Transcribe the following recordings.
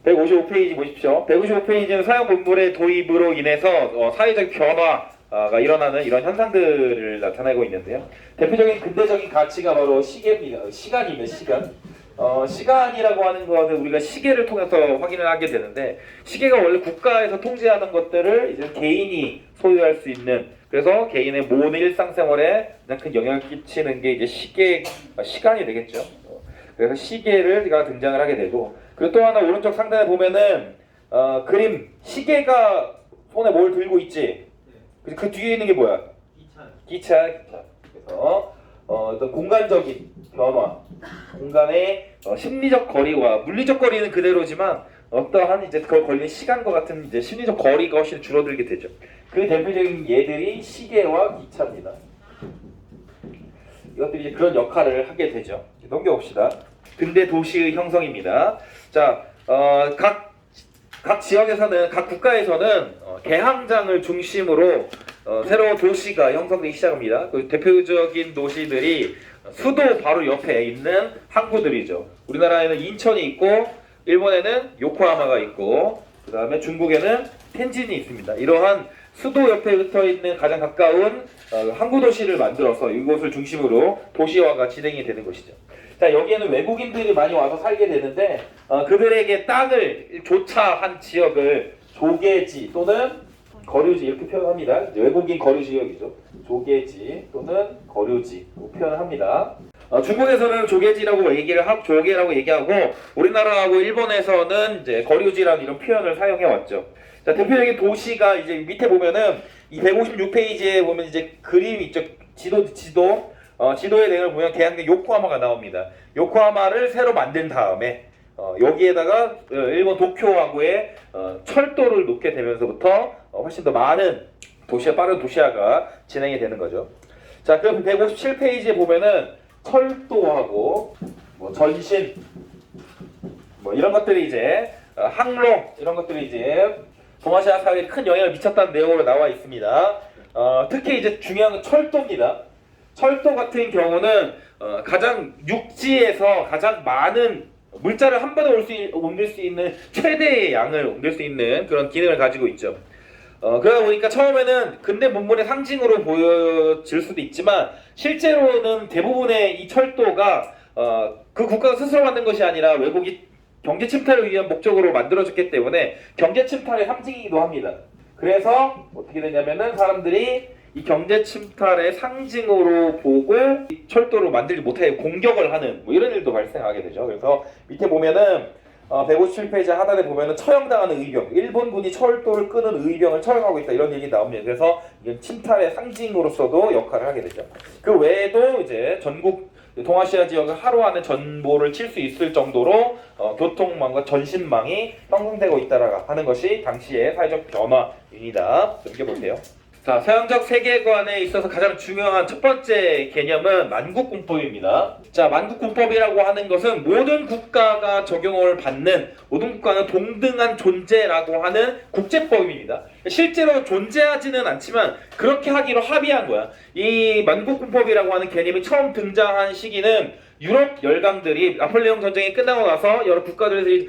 155페이지 보십시오. 155페이지는 사용 본문의 도입으로 인해서 사회적 변화가 일어나는 이런 현상들을 나타내고 있는데요. 대표적인 근대적인 가치가 바로 시계입니다. 시간이면 시간. 시간이라고 하는 것은 우리가 시계를 통해서 확인을 하게 되는데, 시계가 원래 국가에서 통제하는 것들을 이제 개인이 소유할 수 있는, 그래서 개인의 모든 일상생활에 가장 큰 영향을 끼치는 게 이제 시간이 되겠죠. 그래서 시계가 등장을 하게 되고, 그리고 또 하나 오른쪽 상단에 보면은 그림, 시계가 손에 뭘 들고 있지? 그 뒤에 있는 게 뭐야? 기차. 그래서 어떤 공간적인 변화, 공간의 심리적 거리와 물리적 거리는 그대로지만 어떠한 이제 그 걸린 시간과 같은 이제 심리적 거리가 훨씬 줄어들게 되죠. 그 대표적인 예들이 시계와 기차입니다. 이것들이 이제 그런 역할을 하게 되죠. 넘겨봅시다. 근대 도시의 형성입니다. 자, 각 지역에서는, 각 국가에서는 개항장을 중심으로 새로운 도시가 형성되기 시작합니다. 그 대표적인 도시들이 수도 바로 옆에 있는 항구들이죠. 우리나라에는 인천이 있고, 일본에는 요코하마가 있고, 그 다음에 중국에는 텐진이 있습니다. 이러한 수도 옆에 붙어 있는 가장 가까운 항구 도시를 만들어서 이곳을 중심으로 도시화가 진행이 되는 것이죠. 자, 여기에는 외국인들이 많이 와서 살게 되는데, 그들에게 땅을 조차한 지역을 조개지 또는 거류지 이렇게 표현합니다. 외국인 거류 지역이죠. 조개지 또는 거류지로 표현을 합니다. 중국에서는 조개지라고 조개라고 얘기하고, 우리나라하고 일본에서는 이제 거류지라는 이런 표현을 사용해 왔죠. 자, 대표적인 도시가 이제 밑에 보면은 이 156페이지에 보면 이제 그림 있죠. 지도의 내용을 보면 개항된 요코하마가 나옵니다. 요코하마를 새로 만든 다음에 여기에다가 일본 도쿄하고의 철도를 놓게 되면서부터 훨씬 더 많은 빠른 도시화가 진행이 되는 거죠. 자, 그럼 157페이지에 보면은 철도하고 전신 이런 것들이 이제 항로 이런 것들이 이제 동아시아 사회에 큰 영향을 미쳤다는 내용으로 나와 있습니다. 특히 이제 중요한 건 철도입니다. 철도 같은 경우는 가장 육지에서 가장 많은 물자를 한 번에 옮길 수 있는 최대의 양을 옮길 수 있는 그런 기능을 가지고 있죠. 그러다 보니까 처음에는 근대 문물의 상징으로 보여질 수도 있지만, 실제로는 대부분의 이 철도가 그 국가가 스스로 만든 것이 아니라 외국이 경제 침탈을 위한 목적으로 만들어졌기 때문에 경제 침탈의 상징이기도 합니다. 그래서 어떻게 되냐면은 사람들이 이 경제 침탈의 상징으로 보고 이 철도를 만들지 못하게 공격을 하는 이런 일도 발생하게 되죠. 그래서 밑에 보면은 157페이지 하단에 보면은 처형당하는 의병, 일본군이 철도를 끄는 의병을 처형하고 있다 이런 얘기 나옵니다. 그래서 이건 침탈의 상징으로서도 역할을 하게 되죠. 그 외에도 이제 전국 동아시아 지역을 하루 안에 전보를 칠 수 있을 정도로 교통망과 전신망이 형성되고 있다라고 하는 것이 당시의 사회적 변화입니다. 넘겨볼게요. 자, 서양적 세계관에 있어서 가장 중요한 첫 번째 개념은 만국공법입니다. 자, 만국공법이라고 하는 것은 모든 국가가 적용을 받는, 모든 국가는 동등한 존재라고 하는 국제법입니다. 실제로 존재하지는 않지만 그렇게 하기로 합의한 거야. 이 만국공법이라고 하는 개념이 처음 등장한 시기는 유럽 열강들이 나폴레옹 전쟁이 끝나고 나서 여러 국가들이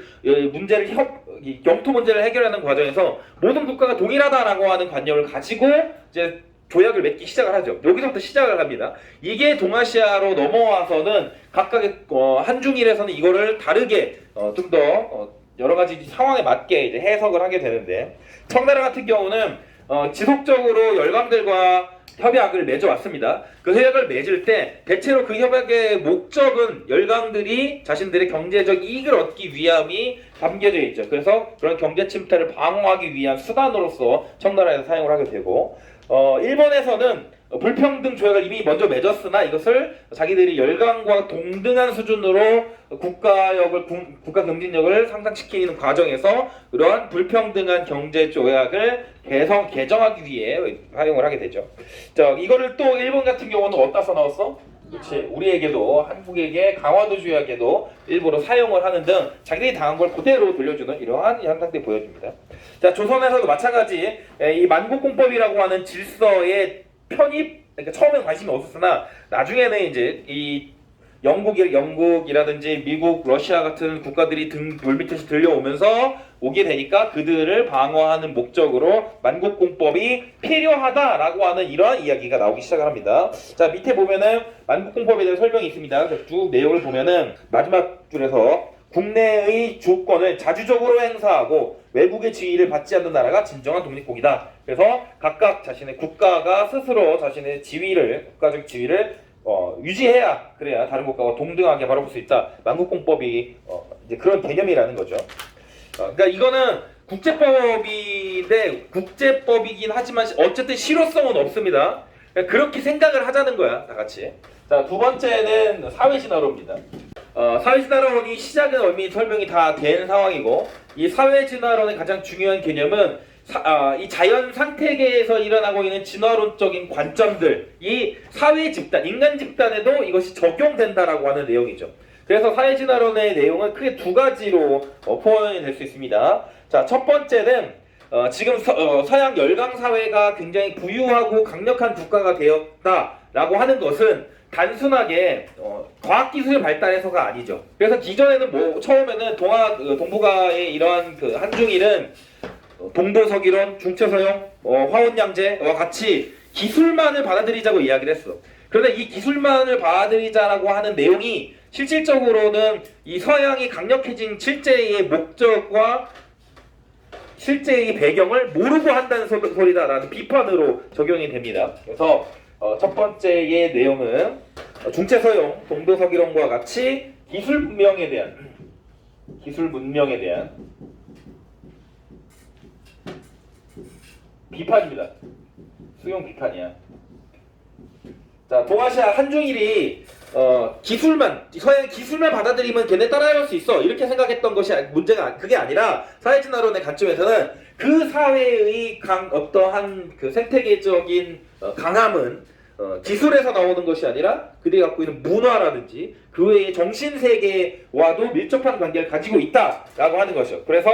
영토 문제를 해결하는 과정에서 모든 국가가 동일하다라고 하는 관념을 가지고 이제 조약을 맺기 시작을 하죠. 여기서부터 시작을 합니다. 이게 동아시아로 넘어와서는 각각의 한중일에서는 이거를 다르게 좀 더 여러 가지 상황에 맞게 이제 해석을 하게 되는데, 청나라 같은 경우는 지속적으로 열강들과 협약을 맺어왔습니다. 그 협약을 맺을 때 대체로 그 협약의 목적은 열강들이 자신들의 경제적 이익을 얻기 위함이 담겨져 있죠. 그래서 그런 경제 침탈을 방어하기 위한 수단으로서 청나라에서 사용을 하게 되고, 일본에서는 불평등 조약을 이미 먼저 맺었으나 이것을 자기들이 열강과 동등한 수준으로 국가 경쟁력을 상승시키는 과정에서 그러한 불평등한 경제 조약을 개정하기 위해 사용을 하게 되죠. 자, 이거를 또 일본 같은 경우는 어디다 써넣었어? 그렇지, 우리에게도, 한국에게 강화도 조약에도 일부러 사용을 하는 등 자기들이 당한 걸 그대로 돌려주는 이러한 현상들이 보여집니다. 자, 조선에서도 마찬가지 이 만국공법이라고 하는 질서의 편입, 그러니까 처음엔 관심이 없었으나 나중에는 이제 이 영국이라든지 미국, 러시아 같은 국가들이 물밑에서 들려오면서 오게 되니까 그들을 방어하는 목적으로 만국공법이 필요하다라고 하는 이런 이야기가 나오기 시작을 합니다. 자, 밑에 보면은 만국공법에 대한 설명이 있습니다. 쭉 내용을 보면은 마지막 줄에서 국내의 주권을 자주적으로 행사하고 외국의 지위를 받지 않는 나라가 진정한 독립국이다. 그래서 각각 자신의 국가가 스스로 자신의 국가적 지위를 유지해야, 그래야 다른 국가와 동등하게 바라볼 수 있다. 만국공법이 이제 그런 개념이라는 거죠. 그러니까 이거는 국제법인데 국제법이긴 하지만 어쨌든 실효성은 없습니다. 그러니까 그렇게 생각을 하자는 거야, 다 같이. 자, 두 번째는 사회진화론입니다. 사회진화론이 시작은 이미 설명이 다 된 상황이고, 이 사회진화론의 가장 중요한 개념은 이 자연 생태계에서 일어나고 있는 진화론적인 관점들, 이 사회 집단, 인간 집단에도 이것이 적용된다라고 하는 내용이죠. 그래서 사회진화론의 내용은 크게 두 가지로 포함이 될 수 있습니다. 자, 첫 번째는 지금 서양 열강 사회가 굉장히 부유하고 강력한 국가가 되었다라고 하는 것은 단순하게 과학기술이 발달해서가 아니죠. 그래서 기존에는 처음에는 동북아의 이러한 한중일은 동도서기론, 중체서형, 화원양제와 같이 기술만을 받아들이자고 이야기를 했어. 그런데 이 기술만을 받아들이자라고 하는 내용이 실질적으로는 이 서양이 강력해진 실제의 목적과 실제의 배경을 모르고 한다는 소리다라는 비판으로 적용이 됩니다. 그래서 첫 번째의 내용은 중체서용, 동도서기론과 같이 기술 문명에 대한 비판입니다. 수용 비판이야. 자, 동아시아 한중일이 서양의 기술만 받아들이면 걔네 따라갈 수 있어, 이렇게 생각했던 것이 문제가 그게 아니라 사회진화론의 관점에서는 그 사회의 어떠한 그 생태계적인 강함은 기술에서 나오는 것이 아니라 그들이 갖고 있는 문화라든지 그 외의 정신세계와도 밀접한 관계를 가지고 있다라고 하는 것이죠. 그래서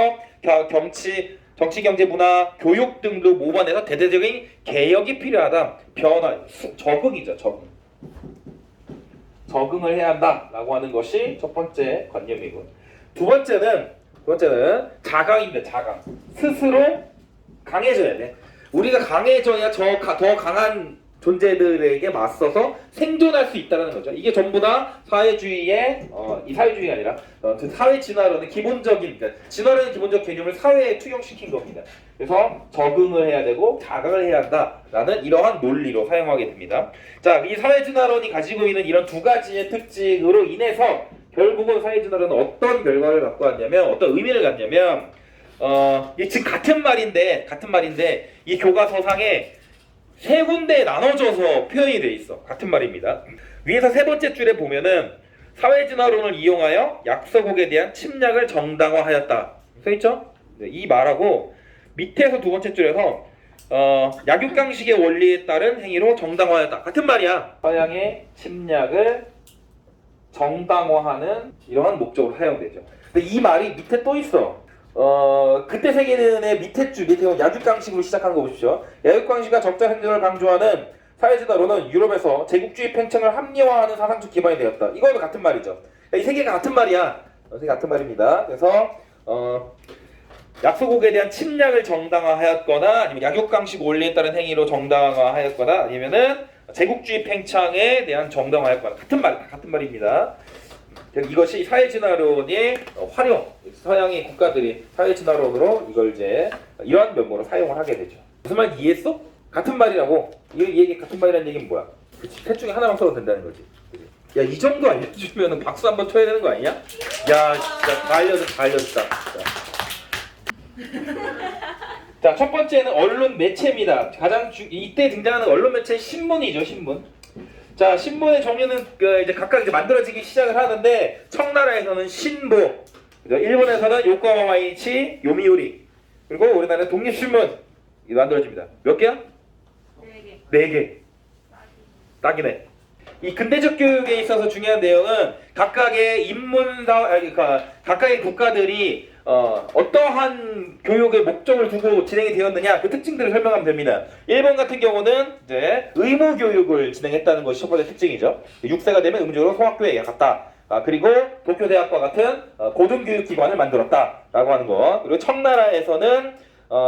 정치, 경제, 문화, 교육 등도 모반해서 대대적인 개혁이 필요하다. 변화, 적응이죠. 적응을 해야 한다라고 하는 것이 첫 번째 관념이고, 두 번째는 자강입니다. 자강. 스스로 강해져야 돼. 우리가 강해져야 더 강한 존재들에게 맞서서 생존할 수 있다는 거죠. 이게 전부 다 사회주의의 이 사회주의가 아니라 사회 진화론의 기본적인, 그러니까 진화론의 기본적 개념을 사회에 투영시킨 겁니다. 그래서 적응을 해야 되고 자각을 해야 한다라는 이러한 논리로 사용하게 됩니다. 자, 이 사회 진화론이 가지고 있는 이런 두 가지의 특징으로 인해서 결국은 사회 진화론은 어떤 결과를 갖고 왔냐면, 어떤 의미를 갖냐면, 지금 같은 말인데 이 교과서상에 세 군데에 나눠져서 표현이 돼 있어. 같은 말입니다. 위에서 세 번째 줄에 보면은 사회진화론을 이용하여 약소국에 대한 침략을 정당화하였다 써있죠? 네, 이 말하고 밑에서 두 번째 줄에서 약육강식의 원리에 따른 행위로 정당화하였다 같은 말이야. 서양의 침략을 정당화하는 이러한 목적으로 사용되죠. 근데 이 말이 밑에 또 있어. 그때 세계는의 밑에 약육강식으로 시작하는 거 보십시오. 약육강식과 적자 행정을 강조하는 사회진화론은 유럽에서 제국주의 팽창을 합리화하는 사상적 기반이 되었다. 이거도 같은 말이죠. 이 세 개가 같은 말이야. 같은 말입니다. 그래서 약소국에 대한 침략을 정당화하였거나, 아니면 약육강식 원리에 따른 행위로 정당화하였거나, 아니면은 제국주의 팽창에 대한 정당화하였거나 같은 말입니다. 이것이 사회진화론의 활용, 서양의 국가들이 사회진화론으로 이걸 이제 이러한 면모로 사용을 하게 되죠. 무슨 말 이해했어? 같은 말이라고. 이 얘기 같은 말이라는 얘기는 뭐야? 그치? 셋 중에 하나만 써도 된다는 거지. 야, 이 정도 알려주면 박수 한번 쳐야 되는 거 아니냐? 야, 진짜 다 알려줬다. 자, 첫 번째는 언론 매체입니다. 이때 등장하는 언론 매체는 신문이죠, 신문. 자, 신문의 종류는 이제 각각 이제 만들어지기 시작을 하는데, 청나라에서는 신보, 일본에서는 요코하마 마이니치, 요미우리, 그리고 우리나라는 독립신문 만들어집니다. 몇 개야? 4개. 딱이네. 이 근대적 교육에 있어서 중요한 내용은 각각의 각각의 국가들이 어떠한 교육의 목적을 두고 진행이 되었느냐 그 특징들을 설명하면 됩니다. 일본 같은 경우는 이제 의무 교육을 진행했다는 것이 첫 번째 특징이죠. 6세가 되면 의무적으로 소학교에 갔다. 그리고 도쿄대학과 같은 고등교육기관을 만들었다라고 하는 거. 그리고 청나라에서는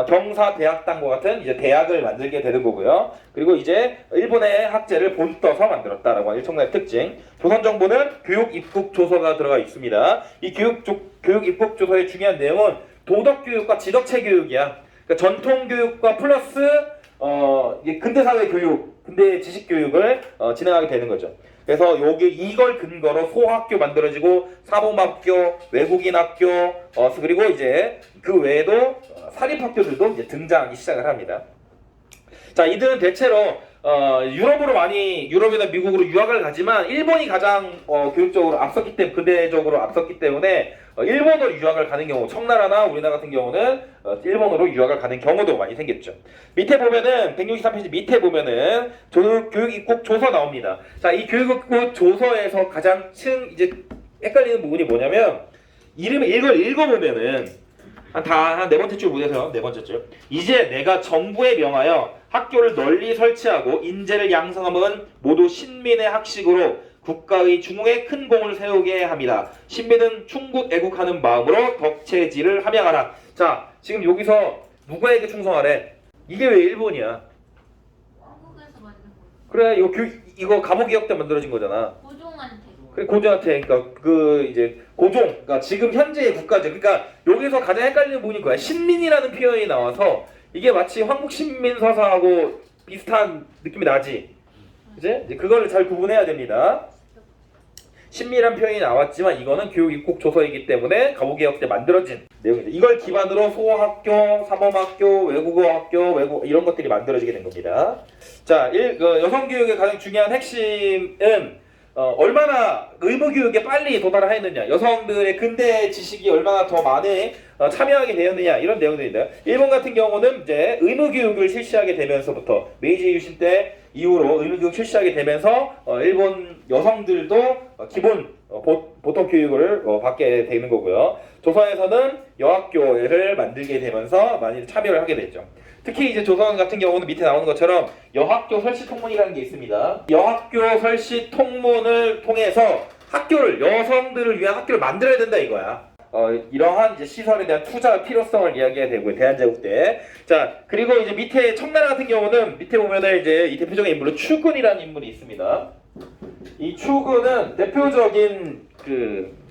경사대학당과 같은 이제 대학을 만들게 되는 거고요. 그리고 이제 일본의 학제를 본떠서 만들었다라고 하는 일청나라의 특징. 조선정부는 교육입국조서가 들어가 있습니다. 이 교육입국조서의 중요한 내용은 도덕교육과 지덕체교육이야. 그러니까 전통교육과 플러스 이게 근대사회 교육, 근대 지식교육을 진행하게 되는 거죠. 그래서 이걸 근거로 소학교 만들어지고 사범학교, 외국인 학교, 그리고 이제 그 외에도 사립학교들도 이제 등장하기 시작을 합니다. 자, 이들은 대체로 유럽이나 미국으로 유학을 가지만 일본이 가장 교육적으로 앞섰기 때문에 근대적으로 앞섰기 때문에 일본으로 유학을 가는 경우, 청나라나 우리나라 같은 경우는 일본으로 유학을 가는 경우도 많이 생겼죠. 밑에 보면은 163페이지 밑에 보면은 교육입국 조서 나옵니다. 자, 이 교육입국 조서에서 가장 이제 헷갈리는 부분이 뭐냐면 이걸 읽어보면은 한 네 번째 줄 보세요. 네 번째 줄. 이제 내가 정부에 명하여 학교를 널리 설치하고 인재를 양성함은 모두 신민의 학식으로 국가의 중흥에 큰 공을 세우게 합니다. 신민은 충국 애국하는 마음으로 덕체지를 함양하라. 자, 지금 여기서 누구에게 충성하래? 이게 왜 일본이야? 한국에서 만든 거. 그래, 이거 감호개혁 때 만들어진 거잖아. 고종한테. 그래, 고종한테, 그러니까 그러니까 지금 현재의 국가죠. 그러니까 여기서 가장 헷갈리는 부분이 뭐야? 신민이라는 표현이 나와서 이게 마치 황국신민서사하고 비슷한 느낌이 나지. 이제 그거를 잘 구분해야 됩니다. 신민이란 표현이 나왔지만 이거는 교육입국 조서이기 때문에 감호개혁 때 만들어진 내용이죠. 이걸 기반으로 소학교, 사범학교, 외국어학교, 이런 것들이 만들어지게 된 겁니다. 자, 여성교육의 가장 중요한 핵심은 얼마나 의무교육에 빨리 도달하였느냐, 여성들의 근대 지식이 얼마나 더 많이 참여하게 되었느냐, 이런 내용들입니다. 일본 같은 경우는 이제 의무교육을 실시하게 되면서부터 메이지 유신 때 이후로 의무교육 실시하게 되면서 일본 여성들도 기본 보통 교육을 받게 되는 거고요. 조선에서는 여학교를 만들게 되면서 많이 참여를 하게 됐죠. 특히 이제 조선 같은 경우는 밑에 나오는 것처럼 여학교 설치 통문이라는 게 있습니다. 여학교 설치 통문을 통해서 여성들을 위한 학교를 만들어야 된다 이거야. 이러한 이제 시설에 대한 투자 필요성을 이야기해야 되고요. 대한제국 때. 자, 그리고 이제 밑에 청나라 같은 경우는 밑에 보면은 이제 이 대표적인 인물로 추근이라는 인물이 있습니다. 이 추근은 대표적인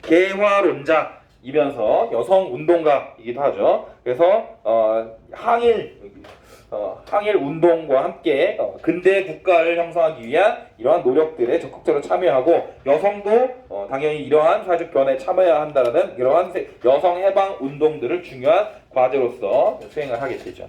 개화론자이면서 여성 운동가이기도 하죠. 그래서 항일 운동과 함께 근대 국가를 형성하기 위한 이러한 노력들에 적극적으로 참여하고 여성도 당연히 이러한 사회적 변화에 참여해야 한다는 이러한 여성 해방 운동들을 중요한 과제로서 수행을 하게 되죠.